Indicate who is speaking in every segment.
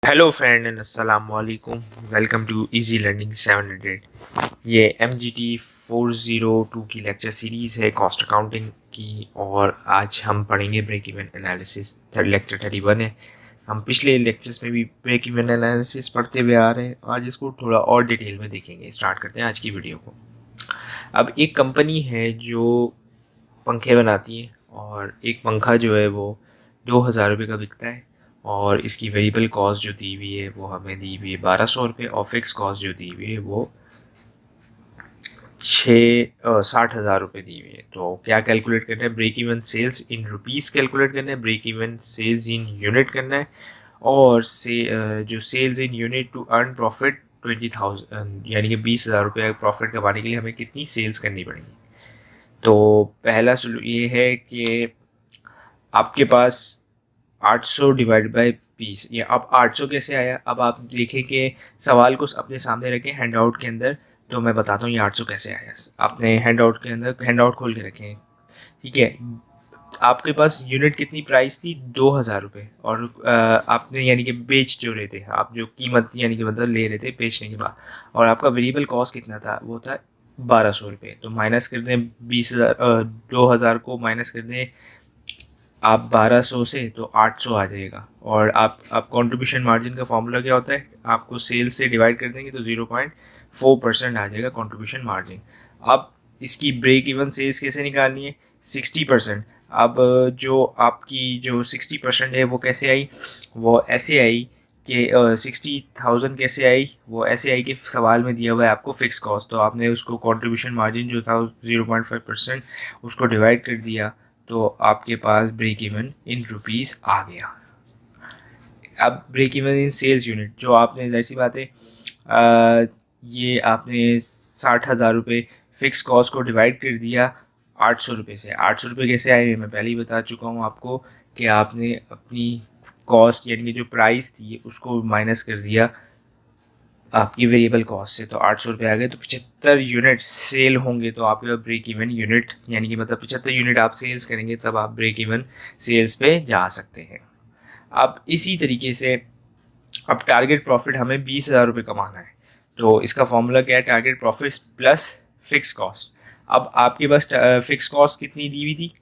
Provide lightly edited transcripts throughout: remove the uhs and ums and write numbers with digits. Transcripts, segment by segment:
Speaker 1: Hello friend and अस्सलाम वालेकुम। Welcome to easy learning 700। ये MGT 402 की लेक्चर सीरीज़ है कॉस्ट अकाउंटिंग की, और आज हम पढ़ेंगे break even analysis. Third lecture 31 है। हम पिछले लेक्चर्स में भी ब्रेक इवन एनालिसिस पढ़ते हुए आ रहे हैं। आज इसको थोड़ा और डिटेल में देखेंगे। स्टार्ट करते हैं आज की वीडियो को। अब एक कंपनी है जो पंखे बनाती है, और एक पंखा जो है वो 2,000 रुपये का बिकता है, और इसकी वेरिएबल कॉस्ट जो दी हुई है वो हमें दी हुई है 1,200 रुपये, और फिक्स कॉस्ट जो दी हुई है वो 60,000 रुपये दी हुई है। तो क्या कैलकुलेट करना है? Break even sales in rupees calculate करना है, break even sales in unit करना है, और जो sales in unit to earn profit 20,000, यानी कि 20,000 रुपये प्रॉफिट कमाने के लिए हमें कितनी सेल्स करनी पड़ेगी। तो पहला ये है कि आपके पास 800 डिवाइड बाय 20, ये अब 800 कैसे आया? अब आप देखें कि सवाल को अपने सामने रखें हैंड आउट के अंदर, तो मैं बताता हूँ ये 800 कैसे आया। आपने हैंड आउट के अंदर हैंड आउट खोल के रखें, ठीक है। आपके पास यूनिट कितनी प्राइस थी? 2,000 रुपये, और आपने यानी कि बेच जो रहे थे आप, जो कीमत यानी कि मतलब ले रहे थे बेचने के बाद, और आपका वेरिएबल कॉस्ट कितना था? वो था 1,200 रुपये। तो माइनस कर दें 20,000, 2,000 को माइनस कर दें आप 1,200 से, तो 800 आ जाएगा। और आप कंट्रीब्यूशन मार्जिन का फॉर्मूला क्या होता है? आपको सेल्स से डिवाइड कर देंगे तो 0.4% आ जाएगा कंट्रीब्यूशन मार्जिन। अब इसकी ब्रेक इवन सेल्स कैसे निकालनी है? 60%। अब जो आपकी जो 60% है वो कैसे आई? वो ऐसे आई कि 60,000 कैसे आई? वो ऐसे आई कि सवाल में दिया हुआ है आपको फिक्स कॉस्ट, तो आपने उसको कंट्रीब्यूशन मार्जिन जो था 0.5% उसको डिवाइड कर दिया, तो आपके पास ब्रेक इवन इन रुपीज़ आ गया। अब break even in sales unit, जो आपने जाहिर सी बात है ये आपने 60,000 रुपये फिक्स कॉस्ट को डिवाइड कर दिया 800 रुपये से। 800 रुपये कैसे आए? मैं पहले ही बता चुका हूँ आपको कि आपने अपनी कॉस्ट यानी कि जो प्राइस थी उसको माइनस कर दिया आपकी वेरिएबल कॉस्ट से, तो 800 रुपये आ गए। तो 75 यूनिट सेल होंगे तो आपके ब्रेक इवन यूनिट, यानी कि मतलब 75 यूनिट आप सेल्स करेंगे तब आप ब्रेक इवन सेल्स पे जा सकते हैं। अब इसी तरीके से अब टारगेट प्रॉफिट हमें 20,000 रुपये कमाना है, तो इसका फॉर्मूला क्या है? Target profit plus fix cost. अब आपके पास फिक्स कॉस्ट कितनी दी हुई थी?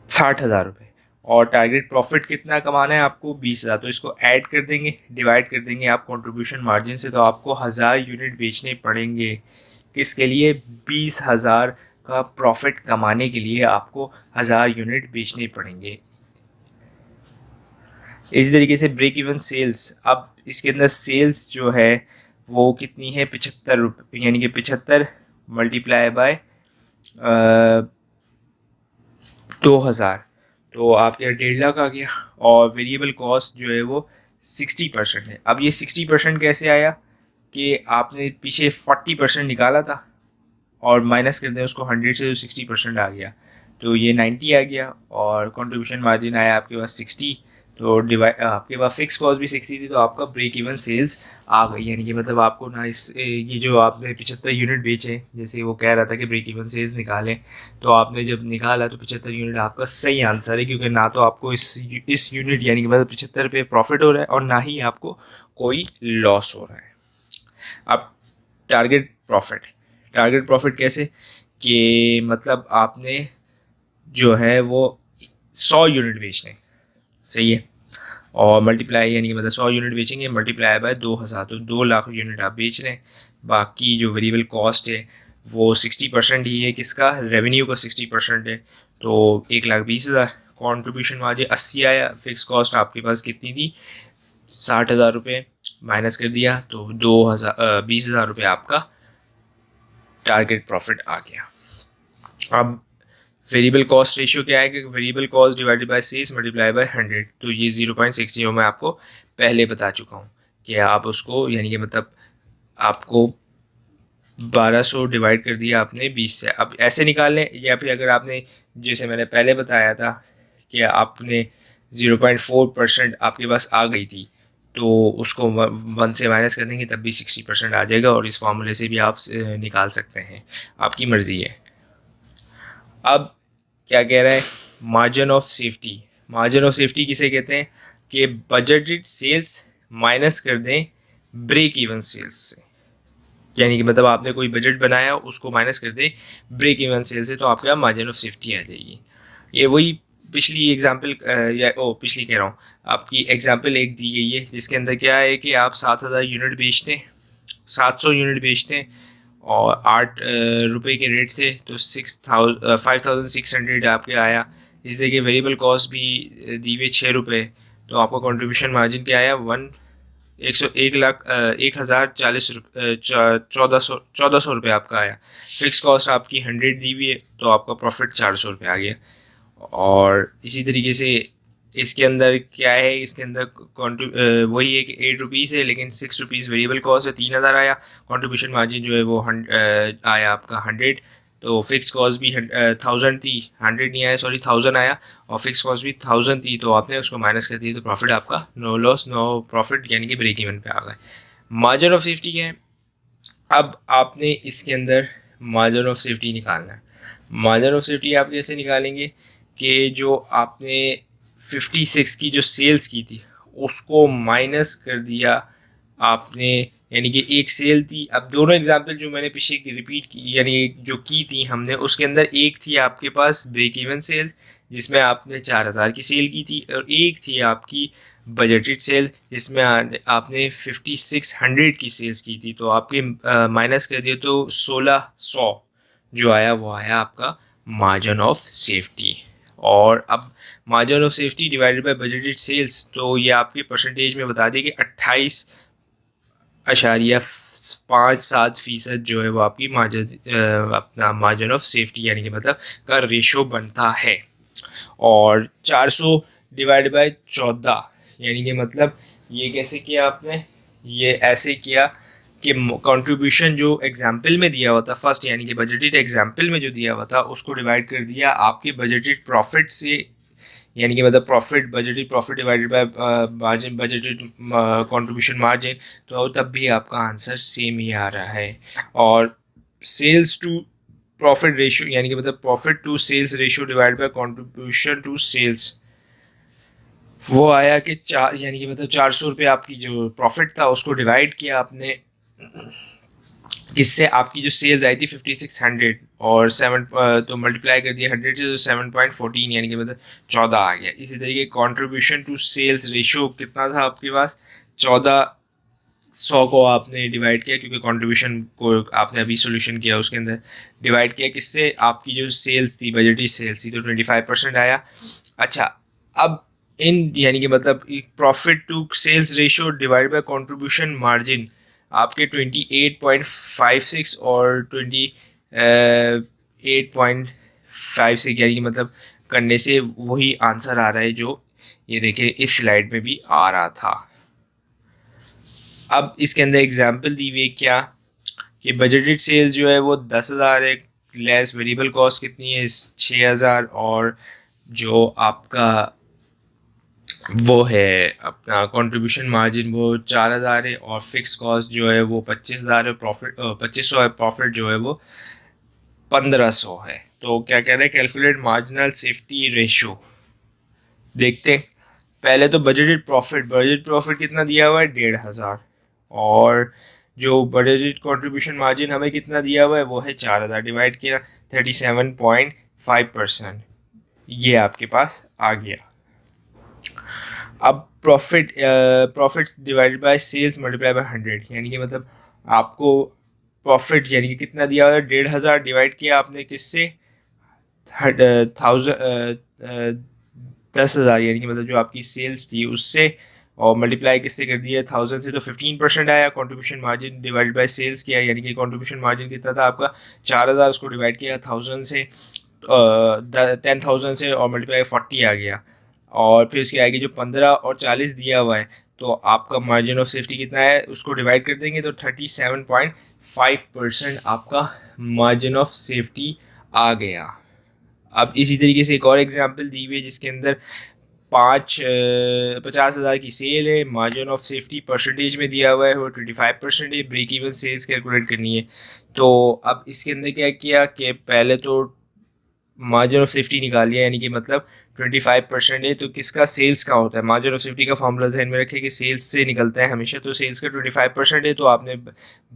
Speaker 1: 60,000 रुपये, और टारगेट प्रॉफिट कितना कमाना है आपको? 20,000। तो इसको ऐड कर देंगे, डिवाइड कर देंगे आप कंट्रीब्यूशन मार्जिन से, तो आपको 1,000 यूनिट बेचने पड़ेंगे। किसके लिए? 20,000 का प्रॉफिट कमाने के लिए आपको 1,000 यूनिट बेचने पड़ेंगे। इसी तरीके से ब्रेक इवन सेल्स, अब इसके अंदर सेल्स जो है वो कितनी है? 75 रुपये, यानी कि 75 मल्टीप्लाई बाय 2,000, तो आपके 1,50,000 आ गया। और वेरिएबल कॉस्ट जो है वो 60% है। अब ये 60% कैसे आया? कि आपने पीछे 40% निकाला था, और माइनस कर दें उसको 100 से, तो 60% आ गया, तो ये 90 आ गया। और कंट्रीब्यूशन मार्जिन आया आपके पास 60, तो डिवाइड आपके पास फिक्स कॉस्ट भी 60 थी, तो आपका ब्रेक इवन सेल्स आ गई। यानी कि मतलब आपको ना ये जो आपने 75 यूनिट बेचे, जैसे वो कह रहा था कि ब्रेक इवन सेल्स निकालें, तो आपने जब निकाला तो 75 यूनिट आपका सही आंसर है, क्योंकि ना तो आपको इस यूनिट यानी कि मतलब 75 पे प्रॉफिट हो रहा है, और ना ही आपको कोई लॉस हो रहा है। अब टारगेट प्रॉफिट कैसे? कि मतलब आपने जो है वो 100 यूनिट बेचने, सही है, और मल्टीप्लाई यानी कि मतलब 100 यूनिट बेचेंगे, मल्टीप्लाई बाय 2,000, तो 2,00,000 यूनिट आप बेच रहे हैं। बाकी जो वेरिएबल कॉस्ट है वो 60% ही है, किसका? रेवेन्यू का 60% है, तो 1,20,000। कॉन्ट्रीब्यूशन मार्जिन 80 आया। फिक्स कॉस्ट आपके पास कितनी थी? 60,000 रुपये, माइनस कर दिया तो 20,000 आपका टारगेट प्रॉफिट आ गया। अब वेरिएबल कॉस्ट रेशियो क्या है? कि variable cost divided by sales multiply by 100, तो ये 0.60 मैं आपको पहले बता चुका हूँ कि आप उसको यानी कि मतलब आपको 1,200 डिवाइड कर दिया आपने 20 से। अब ऐसे निकाल लें, या फिर अगर आपने जैसे मैंने पहले बताया था कि आपने 0.4% आपके पास आ गई थी, तो उसको 1 से माइनस कर देंगे तब भी 60% आ जाएगा, और इस फॉर्मूले से भी आप निकाल सकते हैं, आपकी मर्ज़ी है। अब क्या कह रहा है? Margin of safety, margin of safety किसे कहते हैं कि बजटेड सेल्स माइनस कर दें ब्रेक इवन सेल्स से, यानी कि मतलब आपने कोई बजट बनाया उसको माइनस कर दें ब्रेक इवन सेल से, तो आपके यहाँ मार्जिन ऑफ सेफ्टी आ जाएगी। ये वही पिछली एग्जांपल पिछली कह रहा हूँ, आपकी एग्जांपल एक दी गई है जिसके अंदर क्या है कि आप 7,000 यूनिट बेचते हैं, 700 यूनिट बेचते हैं और 8 रुपये के रेट से, तो 5,600 आपके आया। इस देखिए वेरिएबल कॉस्ट भी दी हुई 6 रुपये, तो आपका कंट्रीब्यूशन मार्जिन क्या आया 1,14,000 रुपये आपका आया। फिक्स कॉस्ट आपकी 100 दी हुई है, तो आपका प्रॉफिट 400 रुपये आ गया। और इसी तरीके से इसके अंदर क्या है, इसके अंदर वही है कि 8 रुपीज़ है लेकिन 6 रुपीज़ वेरिएबल कॉस्ट है, 3,000 आया। कंट्रीब्यूशन मार्जिन जो है वो आया आपका 100, तो फिक्स कॉस्ट भी 1,000 थी, 100 नहीं आया सॉरी 1,000 आया, और फिक्स कॉस्ट भी 1,000 थी, तो आपने उसको माइनस कर दिया, तो प्रॉफिट आपका नो लॉस नो प्रॉफिट यानी कि ब्रेक इवन पे आ गए। मार्जिन ऑफ सेफ्टी क्या है, अब आपने इसके अंदर मार्जिन ऑफ सेफ्टी निकालना है। मार्जिन ऑफ सेफ्टी आप कैसे निकालेंगे कि जो आपने 56 की जो सेल्स की थी उसको माइनस कर दिया आपने, यानी कि एक सेल थी। अब दोनों एग्जांपल जो मैंने पीछे रिपीट की यानी जो की थी हमने, उसके अंदर एक थी आपके पास ब्रेक इवन सेल जिसमें आपने 4,000 की सेल की थी, और एक थी आपकी बजटेड सेल जिसमें आपने 5,600 की सेल्स की थी, तो आपके माइनस कर दिए तो 1,600 जो आया वो आया आपका मार्जिन ऑफ सेफ्टी। और अब margin of safety divided by budgeted sales, तो ये आपके परसेंटेज में बता दें कि 28.57% जो है वो आपकी अपना मार्जिन ऑफ सेफ्टी यानी कि मतलब का रेशो बनता है। और 400 डिवाइड बाय 14 यानी कि मतलब ये कैसे किया आपने, ये ऐसे किया कि कंट्रीब्यूशन जो एग्जाम्पल में दिया हुआ था फर्स्ट यानी कि बजटेड एग्जाम्पल में जो दिया हुआ था उसको डिवाइड कर दिया आपके बजटेड प्रॉफिट से, यानी कि मतलब profit budgeted profit divided bye margin budgeted contribution margin, तो तब भी आपका आंसर सेम ही आ रहा है। और सेल्स टू प्रॉफिट रेशियो यानी कि मतलब profit to sales ratio divide by contribution to sales, वो आया कि यानी कि मतलब 400 रुपये आपकी जो प्रॉफिट था उसको डिवाइड किया आपने किससे, आपकी जो सेल्स आई थी 5,600 और 7 तो मल्टीप्लाई कर दिया 100 से, तो 7.14 यानी कि मतलब 14 आ गया। इसी तरीके कंट्रीब्यूशन टू सेल्स रेशियो कितना था आपके पास, 1400 को आपने डिवाइड किया क्योंकि कंट्रीब्यूशन को आपने अभी सोल्यूशन किया उसके अंदर डिवाइड किया किससे, आपकी जो सेल्स थी बजटेड सेल्स थी, तो 25% आया। अच्छा, अब इन यानी कि मतलब profit to sales ratio divide by contribution margin आपके 28.56 और 28.56 यानी कि मतलब करने से वही आंसर आ रहा है जो ये देखिए इस स्लाइड में भी आ रहा था। अब इसके अंदर एग्जांपल दी हुई है क्या कि बजटेड सेल जो है वो 10,000 है, लेस वेरिएबल कॉस्ट कितनी है 6,000, और जो आपका वो है अपना कंट्रीब्यूशन मार्जिन वो 4,000 है, और फिक्स कॉस्ट जो है वो 25,000 है, प्रॉफिट 2,500 है, प्रॉफिट जो है वो 1,500 है। तो क्या कह रहे हैं, कैलकुलेट मार्जिनल सेफ्टी रेशियो। देखते हैं पहले तो बजटेड प्रॉफिट कितना दिया हुआ है 1,500, और जो बजटेड कंट्रीब्यूशन मार्जिन हमें कितना दिया हुआ है वो है 4,000, डिवाइड किया 37.5%, ये आपके पास आ गया। अब profit divided by sales multiply by 100 यानी कि मतलब आपको प्रॉफिट यानी कि कितना दिया हुआ है 1,500 डिवाइड किया आपने किससे 10,000 यानी कि मतलब जो आपकी सेल्स थी उससे, और मल्टीप्लाई किससे कर दिया 1,000 से, तो 15% आया। Contribution margin divide by sales किया यानी कि कंट्रीब्यूशन मार्जिन कितना था आपका 4,000, उसको डिवाइड किया 1,000 से 10,000 से और मल्टीप्लाई 40 आ गया। और फिर उसकी आएगी जो 15 और 40 दिया हुआ है, तो आपका मार्जिन ऑफ सेफ्टी कितना है उसको डिवाइड कर देंगे तो 37.5% आपका मार्जिन ऑफ सेफ्टी आ गया। अब इसी तरीके से एक और एग्जांपल दी हुई है जिसके अंदर 50,000 की सेल है, मार्जिन ऑफ सेफ्टी परसेंटेज में दिया हुआ है वो 25% है, ब्रेक इवन सेल्स कैलकुलेट करनी है। तो अब इसके अंदर क्या किया कि पहले तो मार्जिन ऑफ सेफ्टी निकाल लिया यानी कि मतलब 25% है, तो किसका, सेल्स का होता है। मार्जिन ऑफ सेफ्टी का फॉर्मूला ध्यान में रखें कि सेल्स से निकलता है हमेशा, तो सेल्स का 25% है, तो आपने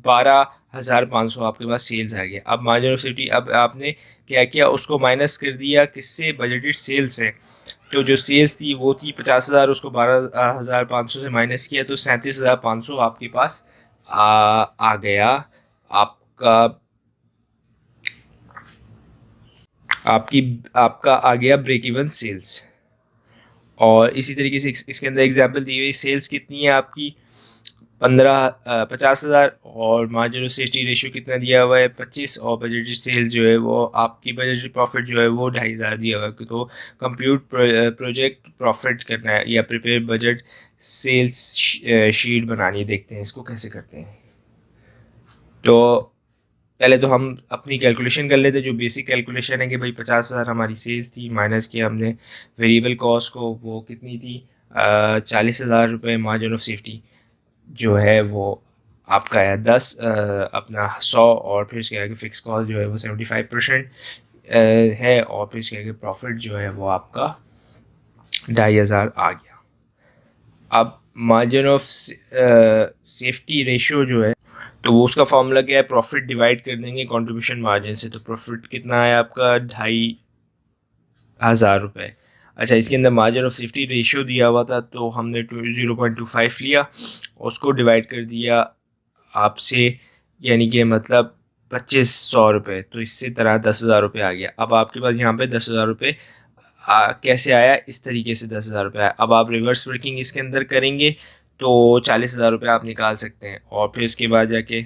Speaker 1: 12,500 आपके पास सेल्स आ गया। अब मार्जिन ऑफ सेफ्टी, अब आपने क्या किया, उसको माइनस कर दिया किससे, बजटेड सेल्स से। तो जो सेल्स थी वो थी 50,000, उसको 12,500 से माइनस किया तो 37,500 आपके पास आ गया आपका, आपका आ गया ब्रेक इवन सेल्स। और इसी तरीके से इसके अंदर एग्जांपल दी हुई, सेल्स कितनी है आपकी 50,000 और मार्जिन ऑफ सेफ्टी रेशियो कितना दिया हुआ है 25, और बजटेड सेल जो है वो आपकी बजटेड प्रॉफिट जो है वो 2,500 दिया हुआ है। तो कंप्यूट प्रोजेक्ट प्रॉफिट करना है या प्रिपेयर बजट सेल्स शीट बनानी है। देखते हैं इसको कैसे करते हैं। तो पहले तो हम अपनी कैलकुलेशन कर लेते, जो बेसिक कैलकुलेशन है कि भाई 50,000 हमारी सेल्स थी, माइनस किया हमने वेरिएबल कॉस्ट को, वो कितनी थी 40,000 रुपये। मार्जिन ऑफ सेफ्टी जो है वो आपका है 10 अपना 100, और फिर इसके आगे फिक्स कॉस्ट जो है वो 75% है, और फिर इसके आगे प्रॉफिट जो है वो आपका 2,500 आ गया। अब मार्जिन ऑफ सेफ्टी रेशियो जो है, तो वो उसका फॉर्मूला क्या है, प्रॉफिट डिवाइड कर देंगे कंट्रीब्यूशन मार्जिन से। तो प्रॉफिट कितना है आपका 2,500 रुपये। अच्छा, इसके अंदर मार्जिन ऑफ सेफ्टी रेशियो दिया हुआ था, तो हमने 0.25 लिया, उसको डिवाइड कर दिया आपसे, यानी कि मतलब 2,500 रुपये, तो इससे तरह 10,000 रुपये आ गया। अब आपके पास यहाँ पे 10,000 रुपये कैसे आया, इस तरीके से 10,000 रुपये आया। अब आप रिवर्स वर्किंग इसके अंदर करेंगे तो 40,000 रुपये आप निकाल सकते हैं। और फिर इसके बाद जाके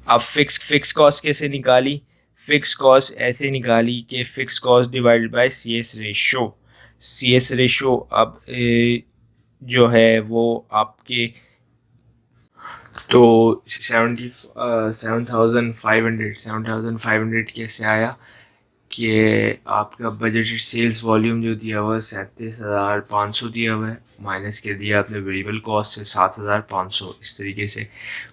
Speaker 1: अब फिक्स कॉस्ट कैसे निकाली, फिक्स कॉस्ट ऐसे निकाली कि fix cost divided bye CS ratio. CS ratio अब जो है वो आपके, तो 7,500 कैसे आया कि आपका बजटेड सेल्स वॉल्यूम जो दिया हुआ है 37,500 दिया हुआ है, माइनस कर दिया आपने वेरिएबल कॉस्ट से 7,500, इस तरीके से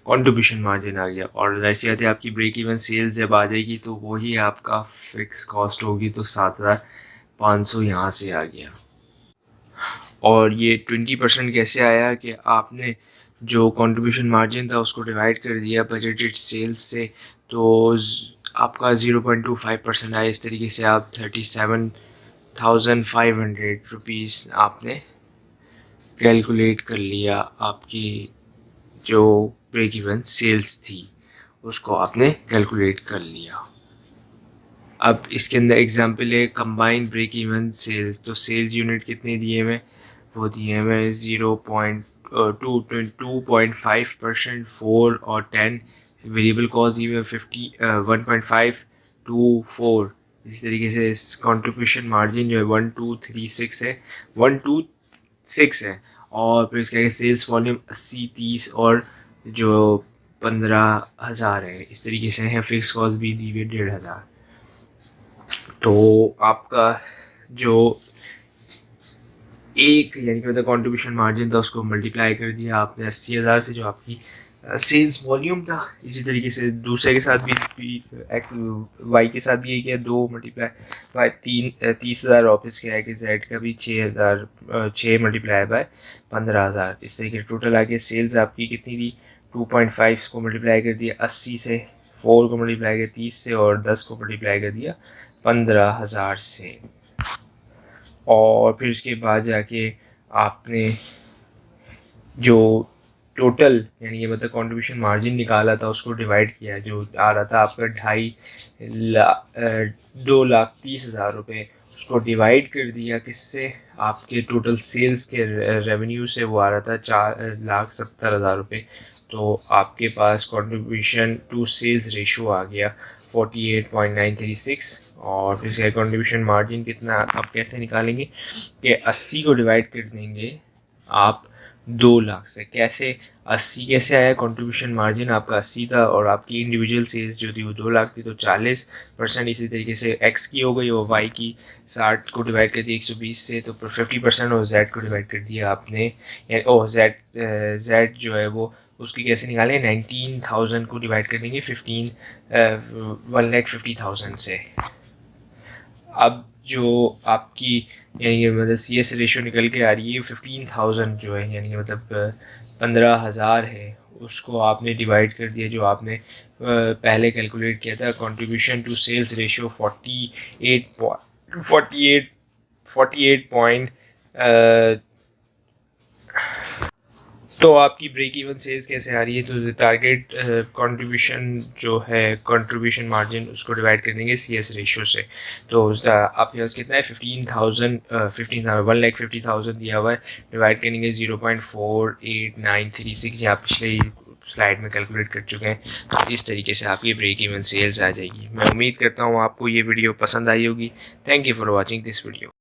Speaker 1: कंट्रीब्यूशन मार्जिन आ गया। और जैसे आते आपकी ब्रेक इवन सेल्स जब आ जाएगी तो वही आपका फिक्स कॉस्ट होगी, तो 7,500 यहाँ से आ गया। और ये 20% कैसे आया कि आपने जो कंट्रीब्यूशन मार्जिन था उसको डिवाइड कर दिया बजटेड सेल्स से, तो आपका 0.25% आया। इस तरीके से आप 37,500 रुपीज़ आपने कैलकुलेट कर लिया, आपकी जो ब्रेक इवन सेल्स थी उसको आपने कैलकुलेट कर लिया। अब इसके अंदर एग्जांपल है कंबाइंड ब्रेक इवन सेल्स, तो सेल्स यूनिट कितने दिए हुए, वो दिए हुए 2.5%, 4 और 10। वेरिएबल कॉस्ट दी हुई 1.5 to 4। इसी तरीके से कंट्रीब्यूशन मार्जिन जो है 1,236 है, 126 है। और फिर इसके आगे सेल्स वॉल्यूम 80, 30 और जो 15,000 है। इस तरीके से है, फिक्स कॉस्ट भी दी हुई 1,500। तो आपका जो एक यानी कि मतलब कंट्रीब्यूशन मार्जिन था उसको मल्टीप्लाई कर दिया आपने 80,000 से, जो आपकी सेल्स वॉल्यूम था। इसी तरीके से दूसरे के साथ भी एक्स वाई के साथ भी ये किया, 2 मल्टीप्लाई बाय 30,000, ऑफिस के आगे जेड का भी 6,000, 6 मल्टीप्लाई बाय 15,000। इस तरीके से टोटल आगे सेल्स आपकी कितनी थी 2.5 को मल्टीप्लाई कर दिया 80 से, 4 को मल्टीप्लाई कर 30 से, और 10 को मल्टीप्लाई कर दिया 15,000 से। और फिर उसके बाद जाके आपने जो टोटल यानी कि मतलब कंट्रीब्यूशन मार्जिन निकाला था उसको डिवाइड किया, जो आ रहा था आपका 2,30,000 रुपये, उसको डिवाइड कर दिया किससे, आपके टोटल सेल्स के रेवेन्यू से, वो आ रहा था 4,70,000 रुपये। तो आपके पास कंट्रीब्यूशन टू सेल्स रेशो आ गया 48.936। और फिर इसका कंट्रीब्यूशन मार्जिन कितना आप कैसे निकालेंगे कि 80 को डिवाइड कर देंगे आप 2 लाख से। कैसे 80 कैसे आया, कंट्रीब्यूशन मार्जिन आपका 80 था और आपकी इंडिविजुअल सेल्स जो थी वो 2 लाख थी, तो 40%। इसी तरीके से एक्स की हो गई, वो वाई की 60 को डिवाइड कर दिया 120 से, तो 50%, और जेड को डिवाइड कर दिया आपने, जेड जो है वो उसकी कैसे निकालें, 19,000 को डिवाइड कर देंगे 1,50,000 से। अब जो आपकी यानी कि मतलब सी एस रेशो निकल के आ रही है 15,000 जो है, यानी कि मतलब 15,000 है, उसको आपने डिवाइड कर दिया जो आपने पहले कैलकुलेट किया था। Contribution to sales ratio 48 point. तो आपकी ब्रेक इवन सेल्स कैसे आ रही है, तो टारगेट कंट्रीब्यूशन जो है, कंट्रीब्यूशन मार्जिन, उसको डिवाइड कर देंगे सी एस रेशियो से। तो आपके पास कितना है 15,000 1,50,000 दिया हुआ है, डिवाइड करेंगे 0.4893 या पिछले स्लाइड में कैलकुलेट कर चुके हैं। तो इस तरीके से आपकी ब्रेक इवन सेल्स आ जाएगी। मैं उम्मीद करता हूँ आपको ये वीडियो पसंद आई होगी। Thank you for watching this video.